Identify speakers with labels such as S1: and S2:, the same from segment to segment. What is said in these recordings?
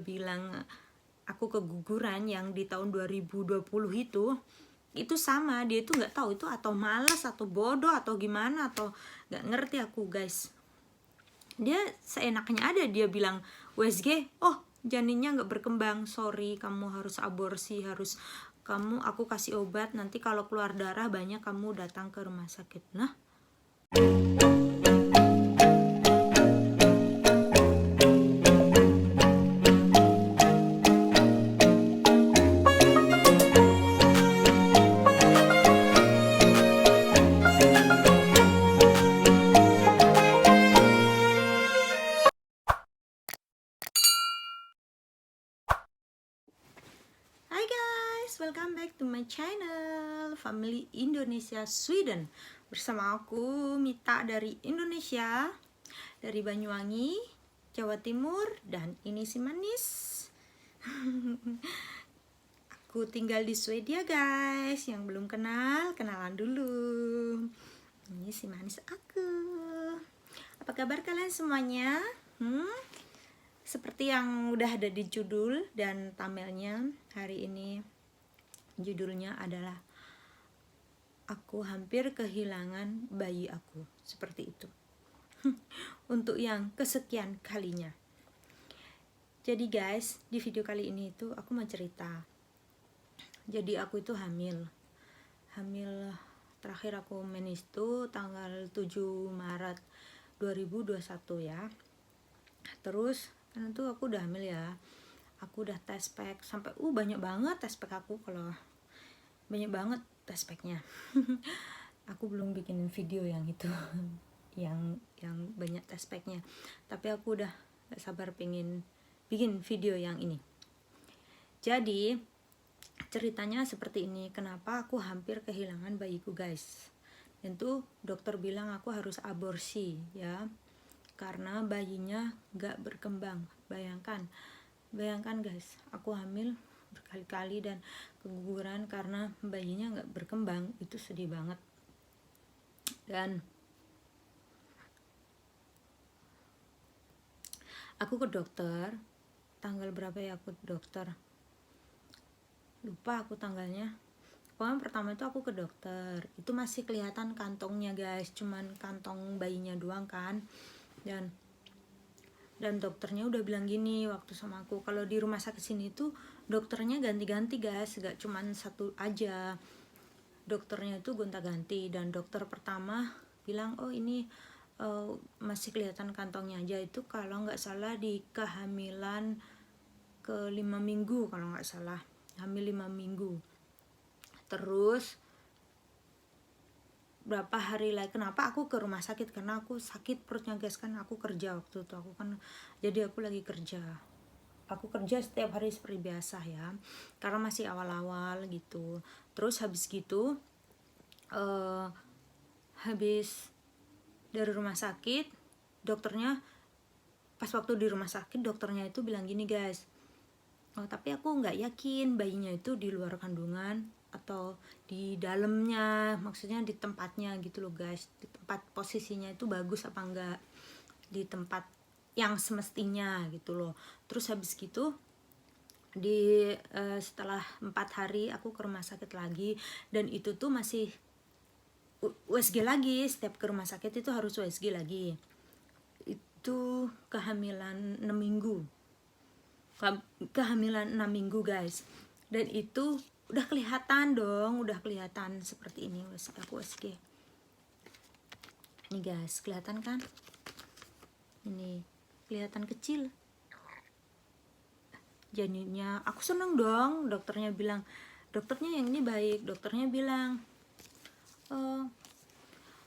S1: bilang aku keguguran yang di tahun 2020 itu sama, dia itu nggak tahu itu atau malas atau bodoh atau gimana atau nggak ngerti aku guys. Dia seenaknya ada dia bilang USG, oh janinnya nggak berkembang, sorry kamu harus aborsi, aku kasih obat, nanti kalau keluar darah banyak kamu datang ke rumah sakit. Nah, hi guys, welcome back to my channel Family Indonesia Sweden. Bersama aku Mita dari Indonesia, dari Banyuwangi, Jawa Timur, dan ini si manis. Aku tinggal di Swedia guys. Yang belum kenal, kenalan dulu. Ini si manis aku. Apa kabar kalian semuanya? Seperti yang udah ada di judul dan thumbnailnya, hari ini judulnya adalah aku hampir kehilangan bayi aku. Seperti itu. Untuk yang kesekian kalinya. Jadi guys, di video kali ini itu aku mau cerita. Jadi aku itu hamil terakhir aku menis itu tanggal 7 Maret 2021 ya. Terus karena tuh aku udah hamil ya, aku udah tes pack sampai banyak banget tes pack aku, kalau banyak banget tes packnya. Aku belum bikin video yang itu yang banyak tes packnya, tapi aku udah gak sabar pengen bikin video yang ini. Jadi ceritanya seperti ini, kenapa aku hampir kehilangan bayiku guys. Dan tuh dokter bilang aku harus aborsi ya, karena bayinya gak berkembang. Bayangkan guys, aku hamil berkali-kali dan keguguran karena bayinya gak berkembang. Itu sedih banget. Dan aku ke dokter, tanggal berapa ya aku ke dokter, lupa aku tanggalnya. Pokoknya pertama itu aku ke dokter, itu masih kelihatan kantongnya guys, cuman kantong bayinya doang kan. Dan dokternya udah bilang gini waktu sama aku, kalau di rumah sakit sini tuh dokternya ganti-ganti guys, gak cuman satu aja, dokternya itu gonta-ganti. Dan dokter pertama bilang ini masih kelihatan kantongnya aja, itu kalau nggak salah di kehamilan ke 5 minggu, kalau nggak salah hamil 5 minggu. Terus berapa hari lagi, kenapa aku ke rumah sakit, karena aku sakit perutnya guys, kan aku kerja waktu itu, jadi aku lagi kerja, setiap hari seperti biasa ya, karena masih awal-awal gitu. Terus habis gitu habis dari rumah sakit, dokternya pas waktu di rumah sakit dokternya itu bilang gini guys, tapi aku nggak yakin bayinya itu di luar kandungan atau di dalamnya, maksudnya di tempatnya gitu loh guys, di tempat posisinya itu bagus apa enggak, di tempat yang semestinya gitu loh. Terus habis gitu setelah 4 hari aku ke rumah sakit lagi, dan itu tuh masih USG lagi, setiap ke rumah sakit itu harus USG lagi. Itu kehamilan 6 minggu guys, dan itu udah kelihatan seperti ini aku USG. Ini guys, kelihatan kan, ini kelihatan kecil janinnya. Aku seneng dong, dokternya yang ini baik, dokternya bilang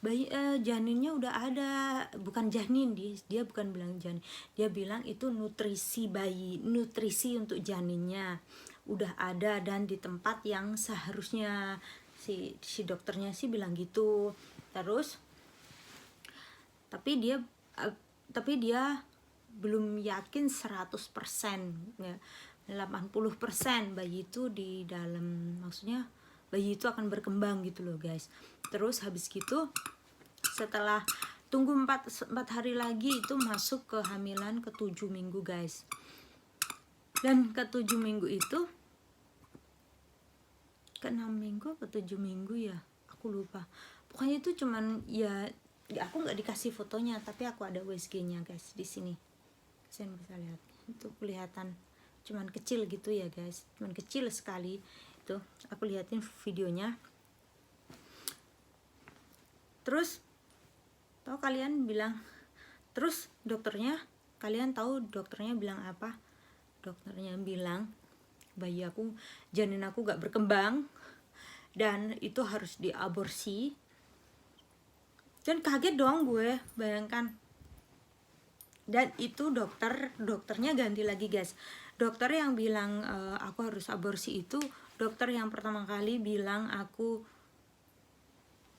S1: bayi janinnya udah ada, bukan janin, dia bukan bilang janin, dia bilang itu nutrisi bayi, nutrisi untuk janinnya udah ada dan di tempat yang seharusnya, si dokternya sih bilang gitu. Terus tapi dia belum yakin 100% ya, 80% bayi itu di dalam, maksudnya bayi itu akan berkembang gitu loh guys. Terus habis gitu setelah tunggu 4 hari lagi itu masuk ke hamilan ke 7 minggu guys. Dan ke 7 minggu itu, ke 6 minggu apa 7 minggu ya, aku lupa. Pokoknya itu cuman ya aku nggak dikasih fotonya, tapi aku ada USG-nya guys di sini. Saya bisa lihat itu kelihatan cuman kecil gitu ya guys, cuman kecil sekali. Itu aku liatin videonya. Terus tahu kalian bilang, terus dokternya, kalian tahu dokternya bilang apa? Dokternya bilang bayi aku, janin aku gak berkembang dan itu harus diaborsi. Dan kaget dong gue, bayangkan. Dan itu dokternya ganti lagi guys. Dokter yang bilang aku harus aborsi itu dokter yang pertama kali bilang aku,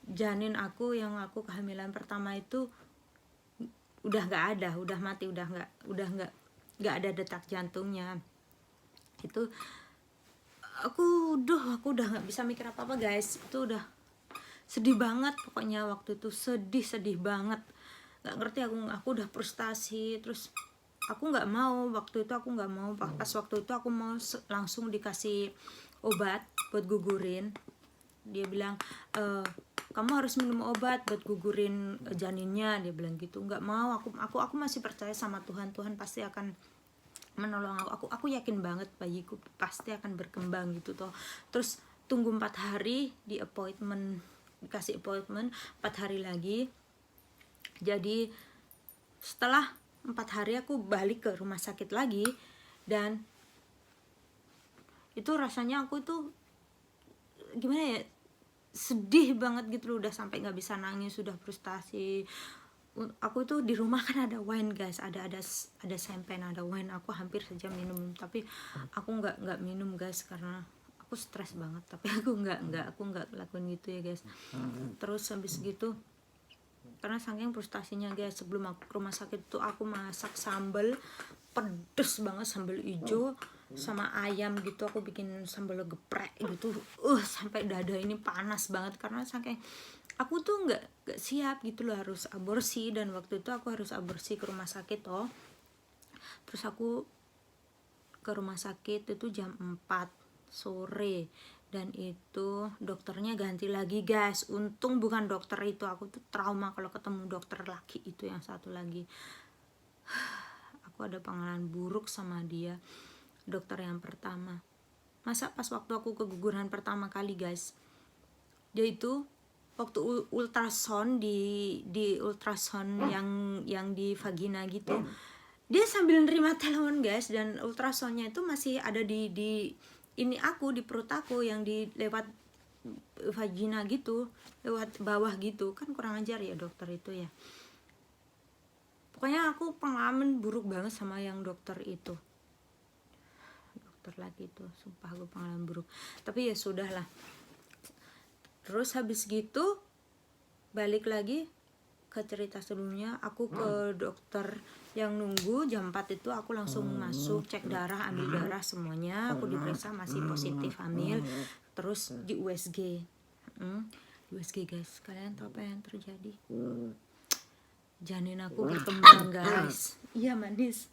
S1: janin aku yang aku kehamilan pertama itu udah nggak ada, udah mati, udah nggak ada detak jantungnya. Itu aku udah nggak bisa mikir apa guys. Itu udah sedih banget pokoknya, waktu itu sedih banget, nggak ngerti. Aku udah frustasi. Terus aku nggak mau, waktu itu aku nggak mau, pas waktu itu aku mau langsung dikasih obat buat gugurin. Dia bilang kamu harus minum obat buat gugurin janinnya, dia bilang gitu. Nggak mau, aku masih percaya sama Tuhan pasti akan menolong aku yakin banget bayiku pasti akan berkembang gitu toh. Terus tunggu 4 hari di appointment, dikasih appointment 4 hari lagi. Jadi setelah 4 hari aku balik ke rumah sakit lagi, dan itu rasanya aku tuh gimana ya, sedih banget gitu loh, udah sampai nggak bisa nangis, sudah frustasi. Aku tuh di rumah kan ada wine guys, ada champagne, ada wine, aku hampir saja minum, tapi aku nggak minum guys karena aku stres banget. Tapi aku nggak lakuin gitu ya guys. Terus habis gitu, karena saking frustasinya guys, sebelum aku ke rumah sakit tuh aku masak sambal pedes banget, sambal hijau sama ayam gitu. Aku bikin sambal geprek gitu, sampai dada ini panas banget karena saking aku tuh nggak siap gitu loh, harus aborsi. Dan waktu itu aku harus aborsi ke rumah sakit toh. Terus aku ke rumah sakit itu jam 4 sore, dan itu dokternya ganti lagi guys. Untung bukan dokter itu, aku tuh trauma kalau ketemu dokter laki itu yang satu lagi. Aku ada pengalaman buruk sama dia, dokter yang pertama. Masa pas waktu aku keguguran pertama kali guys, dia itu waktu ultrasound di ultrasound yang di vagina gitu, dia sambil nerima telepon guys, dan ultrasoundnya itu masih ada di ini aku, di perut aku yang di lewat vagina gitu, lewat bawah gitu kan. Kurang ajar ya dokter itu ya. Pokoknya aku pengalaman buruk banget sama yang dokter itu, dokter lagi itu, sumpah gue pengalaman buruk. Tapi ya sudahlah. Terus habis gitu balik lagi ke cerita sebelumnya, aku ke dokter yang nunggu jam 4 itu. Aku langsung masuk, cek darah, ambil darah semuanya, aku diperiksa masih positif hamil. Terus di USG, USG guys, kalian tahu apa yang terjadi? Janin aku berkembang guys. Iya manis,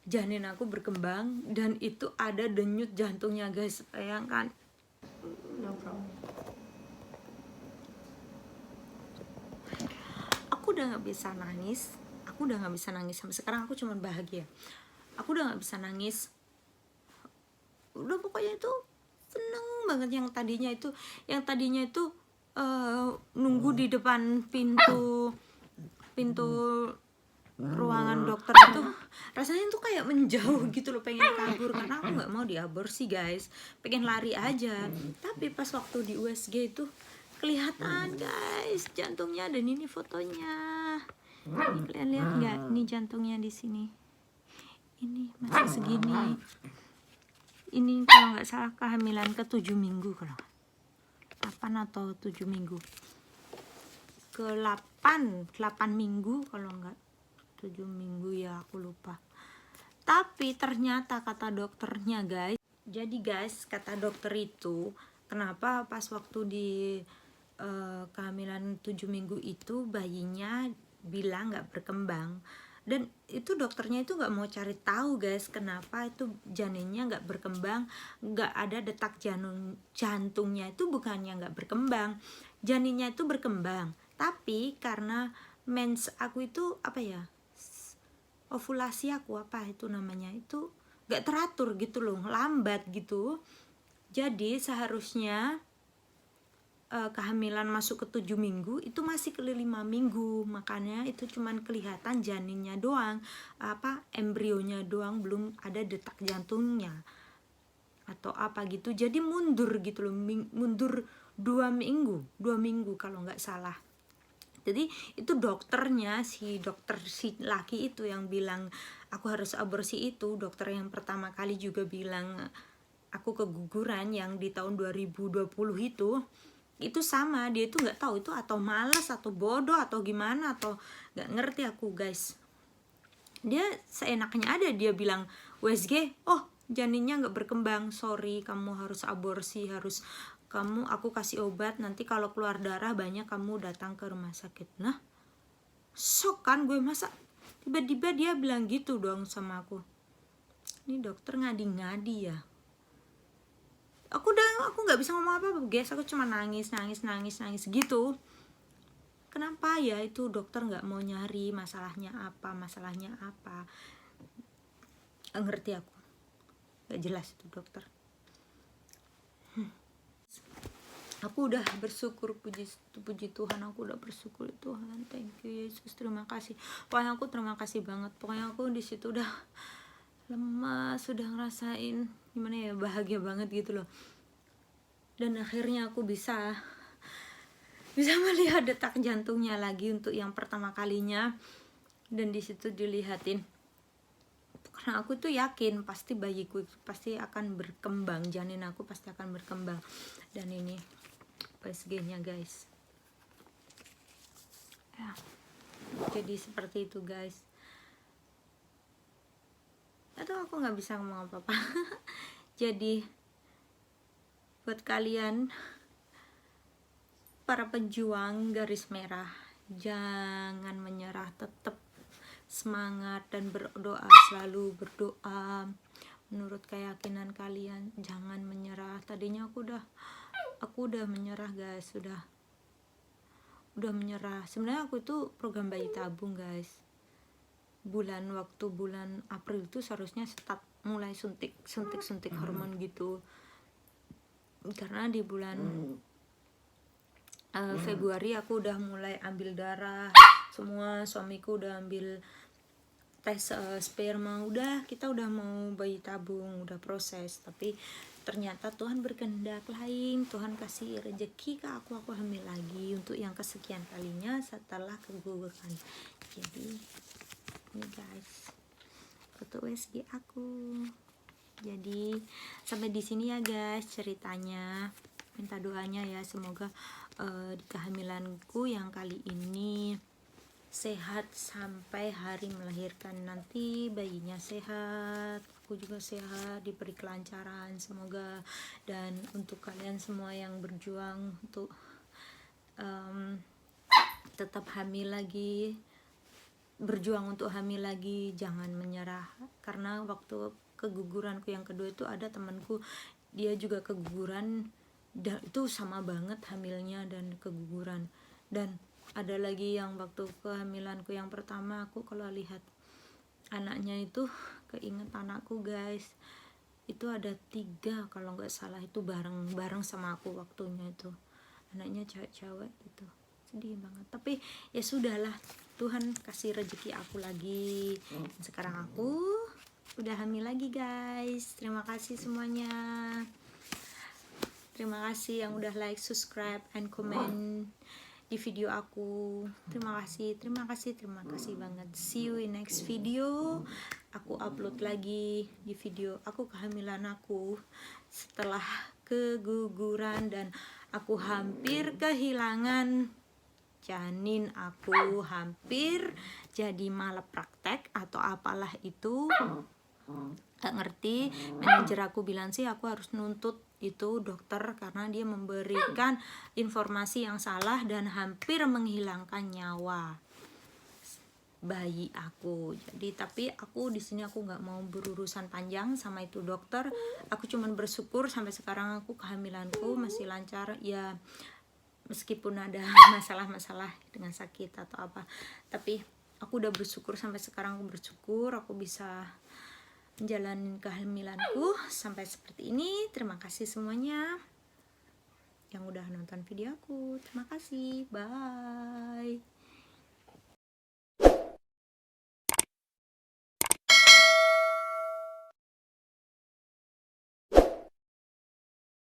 S1: janin aku berkembang dan itu ada denyut jantungnya guys, bayangkan. No problem. Aku udah nggak bisa nangis, sampai sekarang aku cuma bahagia. Aku udah nggak bisa nangis, udah pokoknya itu seneng banget. Yang tadinya itu nunggu di depan pintu ruangan dokter itu, rasanya tuh kayak menjauh gitu loh, pengen kabur karena aku nggak mau diaborsi guys, pengen lari aja. Tapi pas waktu di USG itu kelihatan guys jantungnya, dan ini fotonya. Ini kalian lihat nggak? Ini jantungnya di sini. Ini masih segini. Ini kalau nggak salah kehamilan ke 7 minggu, kalau 8 atau 7 minggu. Ke 8 minggu kalau nggak 7 minggu ya, aku lupa. Tapi ternyata kata dokternya guys, jadi guys kata dokter itu, kenapa pas waktu di kehamilan 7 minggu itu bayinya bilang nggak berkembang, Dan itu dokternya itu nggak mau cari tahu guys, kenapa itu janinnya nggak berkembang, nggak ada detak jantungnya itu bukannya nggak berkembang, janinnya itu berkembang, tapi karena mens aku itu apa ya, ovulasi aku apa itu namanya itu nggak teratur gitu loh, lambat gitu. Jadi seharusnya kehamilan masuk ke 7 minggu itu masih ke 5 minggu, makanya itu cuman kelihatan janinnya doang, apa embrionya doang, belum ada detak jantungnya atau apa gitu. Jadi mundur gitu loh, mundur 2 minggu kalau nggak salah. Jadi itu dokternya, si dokter si laki itu yang bilang aku harus aborsi. Itu dokter yang pertama kali juga bilang aku keguguran yang di tahun 2020 itu sama, dia itu nggak tahu itu atau malas atau bodoh atau gimana atau nggak ngerti aku guys. Dia seenaknya ada dia bilang USG, oh janinnya nggak berkembang, sorry kamu harus aborsi, harus kamu aku kasih obat, nanti kalau keluar darah banyak kamu datang ke rumah sakit. Nah sok kan gue, masa tiba-tiba dia bilang gitu dong sama aku. Ini dokter ngadi-ngadi ya. Aku nggak bisa ngomong apa-apa guys, aku cuma nangis gitu. Kenapa ya itu dokter nggak mau nyari masalahnya apa nggak ngerti aku, nggak jelas itu dokter. Aku udah bersyukur, puji Tuhan, aku udah bersyukur Tuhan, thank you Yesus, terima kasih. Pokoknya aku terima kasih banget, pokoknya aku di situ udah lemas, sudah ngerasain gimana ya, bahagia banget gitu loh. Dan akhirnya aku bisa melihat detak jantungnya lagi untuk yang pertama kalinya, dan di situ dilihatin. Karena aku tuh yakin pasti bayiku pasti akan berkembang, janin aku pasti akan berkembang. Dan ini PSG-nya guys ya, jadi seperti itu guys. Atau aku nggak bisa ngomong apa-apa. Jadi buat kalian para pejuang garis merah, jangan menyerah, tetap semangat dan berdoa, selalu berdoa menurut keyakinan kalian, jangan menyerah. Tadinya aku udah menyerah guys, udah menyerah. Sebenarnya aku itu program bayi tabung guys, bulan April itu seharusnya start mulai suntik hormon gitu, karena di bulan Februari aku udah mulai ambil darah semua, suamiku udah ambil tes sperma, kita udah mau bayi tabung, udah proses. Tapi ternyata Tuhan berkehendak lain, Tuhan kasih rezeki ke aku hamil lagi untuk yang kesekian kalinya setelah keguguran. Jadi ini guys foto USG aku. Jadi sampai di sini ya guys ceritanya, minta doanya ya, semoga di kehamilanku yang kali ini sehat sampai hari melahirkan nanti, bayinya sehat, aku juga sehat, diberi kelancaran semoga. Dan untuk kalian semua yang berjuang untuk tetap hamil lagi, berjuang untuk hamil lagi, jangan menyerah. Karena waktu keguguranku yang kedua itu ada temanku, dia juga keguguran, dan itu sama banget hamilnya dan keguguran. Dan ada lagi yang waktu kehamilanku yang pertama, aku kalau lihat anaknya itu keinget anakku guys, itu ada 3 kalau nggak salah, itu bareng sama aku waktunya, itu anaknya cewek-cewek gitu, sedih banget. Tapi ya sudahlah, Tuhan kasih rezeki aku lagi. Sekarang aku udah hamil lagi guys. Terima kasih semuanya, terima kasih yang udah like, subscribe, and comment di video aku. Terima kasih banget. See you in next video. Aku upload lagi di video aku kehamilan aku setelah keguguran, dan aku hampir kehilangan janin aku, hampir jadi malapraktek atau apalah itu, gak ngerti. Manajer aku bilang sih aku harus nuntut itu dokter karena dia memberikan informasi yang salah dan hampir menghilangkan nyawa. bayi aku. Jadi tapi aku di sini aku nggak mau berurusan panjang sama itu dokter. Aku cuman bersyukur sampai sekarang aku kehamilanku masih lancar ya, meskipun ada masalah-masalah dengan sakit atau apa, tapi aku udah bersyukur sampai sekarang. Aku bersyukur aku bisa menjalani kehamilanku sampai seperti ini. Terima kasih semuanya yang udah nonton video aku. Terima kasih, bye.